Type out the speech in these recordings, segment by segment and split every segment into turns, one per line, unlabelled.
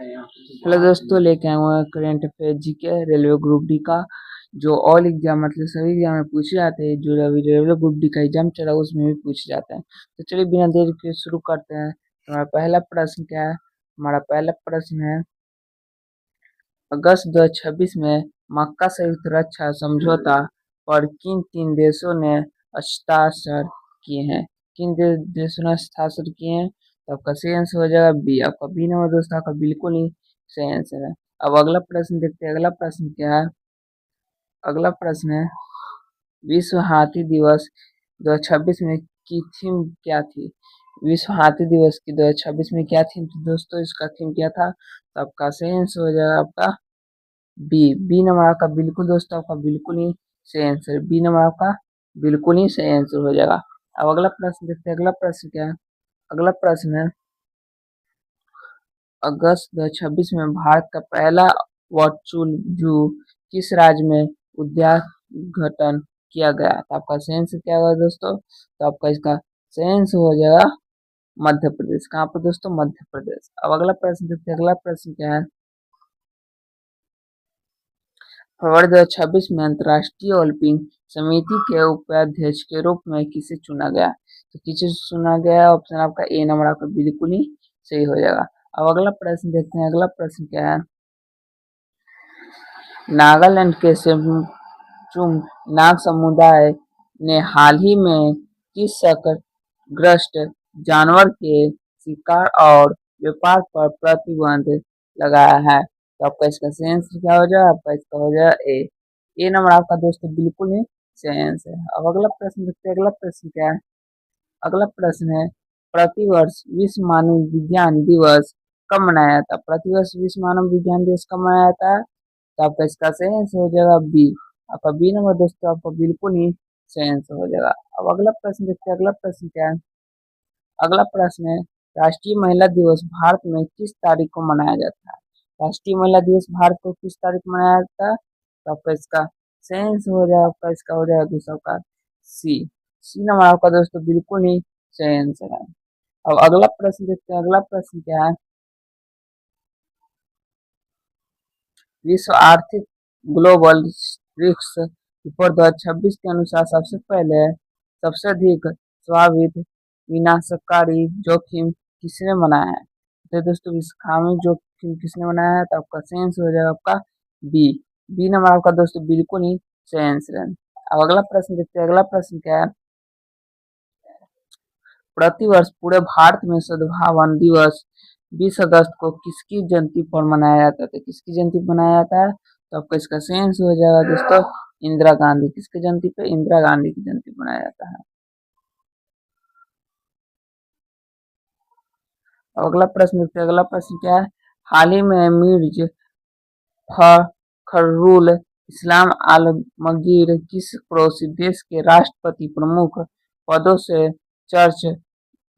Hello दोस्तों, लेके आए हुए हैं current affair GK railway group D का। जो ऑल एग्जाम मतलब सभी एग्जाम में पूछे जाते हैं, जो अभी रेलवे ग्रुप डी का एग्जाम चला उसमें भी पूछे जाते हैं। तो चलिए बिना देर के शुरू करते हैं। तो हमारा पहला प्रश्न क्या है? हमारा पहला प्रश्न है, अगस्त 2026 में मक्का संयुक्त रक्षा समझौता पर किन तीन देशों ने हस्ताक्षर किए हैं? किन देशों ने हस्ताक्षर किए हैं? तो आपका सही आंसर हो जाएगा बी। आपका बी नंबर दोस्तों आपका बिल्कुल ही सही आंसर है। अब अगला प्रश्न देखते हैं। अगला प्रश्न क्या है? अगला प्रश्न है, विश्व हाथी दिवस 2026 में की थीम क्या थी? विश्व हाथी दिवस की 2026 में क्या थीम थी दोस्तों? इसका थीम क्या था? तो आपका सही आंसर हो जाएगा आपका बी। बी नंबर आपका बिल्कुल दोस्तों आपका बिल्कुल ही सही आंसर। बी नंबर आपका बिल्कुल ही सही आंसर हो जाएगा। अब अगला प्रश्न देखते हैं। अगला प्रश्न क्या है? अगला प्रश्न है, अगस्त 2026 में भारत का पहला वर्चुअल जू किस राज्य में उद्घाटन किया गया? तो आपका सही आंसर क्या होगा दोस्तों? तो आपका इसका सही आंसर हो जाएगा मध्य प्रदेश। कहाँ पर दोस्तों? मध्य प्रदेश। अब अगला प्रश्न देखते हैं। अगला प्रश्न क्या है? फरवरी 2026 में अंतर्राष्ट्रीय ओलंपिक समिति के उपाध्यक्ष के रूप में किसे चुना गया? तो किसे चुना गया? ऑप्शन आपका ए नंबर आपका बिल्कुल ही सही हो जाएगा। अब अगला प्रश्न देखते हैं। अगला प्रश्न क्या है? नागालैंड के सेंचुम नाग समुदाय ने हाल ही में किस संकटग्रस्त जानवर के शिकार और व्यापार पर प्रतिबंध लगाया है? तो आपका इसका सही आंसर क्या हो जाएगा? आपका इसका हो जाएगा ए। ए नंबर आपका दोस्तों बिल्कुल ही सही आंसर है। अब अगला प्रश्न देखते हैं। अगला प्रश्न क्या है? अगला प्रश्न है, प्रतिवर्ष विश्व मानव विज्ञान दिवस कब मनाया जाता है? प्रतिवर्ष विश्व मानव विज्ञान दिवस कब मनाया जाता है? तो आपका इसका सही आंसर हो जाएगा बी। आपका बी नंबर दोस्तों आपका बिल्कुल ही सही आंसर हो जाएगा। अब अगला प्रश्न देखते हैं। अगला प्रश्न क्या है? अगला प्रश्न है, राष्ट्रीय महिला दिवस भारत में किस तारीख को मनाया जाता है? राष्ट्रीय महिला दिवस भारत को किस तारीख को मनाया जाता है? तो आपका इसका सही आंसर हो जाएगा। आपका इसका हो जाएगा दूसरा का सी। सी नंबर आपका दोस्तों बिल्कुल ही सही आंसर है। अब अगला प्रश्न देखते हैं। अगला प्रश्न क्या है? विश्व आर्थिक ग्लोबल रिस्क रिपोर्ट 2026 के अनुसार सबसे अधिक संभावित विनाशकारी जोखिम किसने बनाया है? तो दोस्तों विश्वगामी जोखिम किसने बनाया है? तो आपका सही आंसर हो जाएगा आपका बी। बी नंबर आपका दोस्तों बिल्कुल ही सही आंसर है। अब अगला प्रश्न देखते हैं। अगला प्रश्न क्या है? प्रतिवर्ष पूरे भारत में सद्भावना दिवस 20 अगस्त को किसकी जयंती पर मनाया जाता है? तो किसकी जयंती पर मनाया जाता है? तो आपका इसका सही आंसर हो जाएगा दोस्तों इंदिरा गांधी। किसकी जयंती पे? इंदिरा गांधी की जयंती पर मनाया जाता है। अब अगला प्रश्न देखते हैं। अगला प्रश्न क्या है? हाल ही में मीर्ज फखरुल इस्लाम आलमगीर किस पड़ोसी देश के राष्ट्रपति प्रमुख पदों से चर्च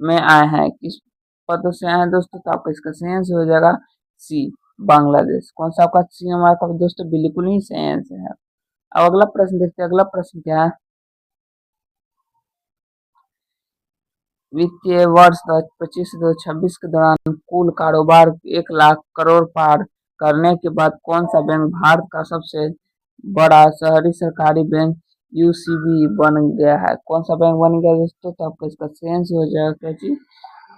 में आए हैं? किस पदों से आए हैं दोस्तों? तो आपका इसका सही आंसर हो जाएगा सी, बांग्लादेश। कौन सा आपका सी नंबर का दोस्तों बिल्कुल ही सही आंसर है। अब अगला प्रश्न देखते हैं। अगला प्रश्न क्या है? वित्तीय वर्ष 2025-2026 के दौरान कुल कारोबार 1 लाख करोड़ पार करने के बाद कौन सा बैंक भारत का सबसे बड़ा शहरी सरकारी बैंक यूसीबी बन गया है? कौन सा बैंक बन गया दोस्तों? तो आपका इसका सही आंसर हो जाएगा क्या चीज?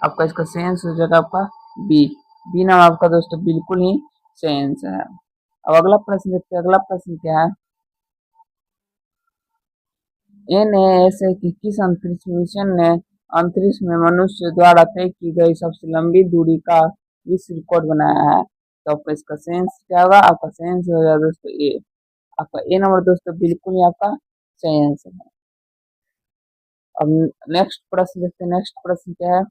आपका इसका सही आंसर हो जाएगा आपका बी। बी नाम आपका दोस्तों बिल्कुल ही सही आंसर है। अब अगला प्रश्न देखते हैं। अगला प्रश्न क्या है? एनएएसए की किस अंतरिक्ष मिशन ने अंतरिक्ष में मनुष्य द्वारा तय की गई सबसे लंबी दूरी का विश्व रिकॉर्ड बनाया है? तो आपका इसका सही आंसर क्या होगा? आपका सही आंसर हो जाएगा दोस्तों ए। आपका ए नंबर दोस्तों बिल्कुल ही आपका सही आंसर है। अब नेक्स्ट प्रश्न देखते हैं। नेक्स्ट प्रश्न क्या है?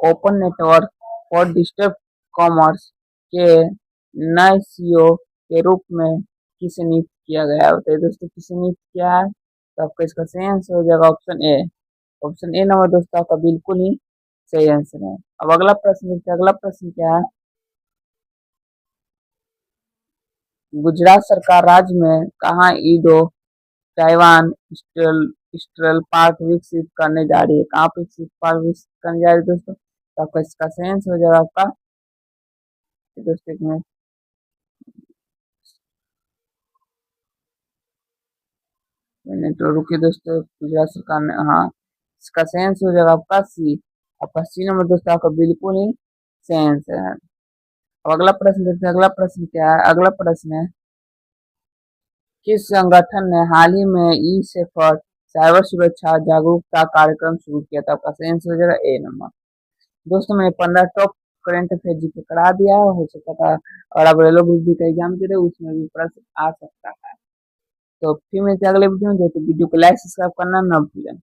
Open network for digital commerce के नए सीईओ के रूप में किसे नियुक्त किया गया है? बताइए दोस्तों किसे नियुक्त किया है? तो आपका इसका सही आंसर हो जाएगा option A. Option A number दोस्तों आपका बिल्कुल ही सही आंसर है। अब अगला प्रश्न देखते हैं। अगला प्रश्न क्या है? गुजरात सरकार राज्य में कहाँ इंडो ताइवान इंडस्ट्रियल पार्क विकसित करने जा रही है? कहाँ पे विकसित पार्क विकसित करने जा रही है दोस्तों? तो आपका इसका सही आंसर हो जाएगा आपका। दोस्तों एक मिनट, मैंने तो रुके दोस्तों, गुजरात सरकार ने, हाँ इसका सही आंसर हो जाएगा आपका सी। आपका सी नंबर दोस्तों आपका बिल्कुल ही सही आंसर है। अब अगला प्रश्न देखते हैं, अगला प्रश्न क्या है। अगला प्रश्न है, किस संगठन ने हाल ही में ई सेफर साइबर सुरक्षा जागरूकता कार्यक्रम शुरू किया था? आपका सही आंसर हो जाएगा ए नंबर। दोस्तों मैंने 15 टॉप करंट अफेयर जीके करा दिया है, हो सकता था और आप रेलवे ग्रुप डी का एग्जाम दे रहे हो उसमें भी प्रश्न आ सकता है। तो फिर मिलते हैं अगले वीडियो में। जो तो वीडियो को लाइक सब्सक्राइब करना ना भूलें।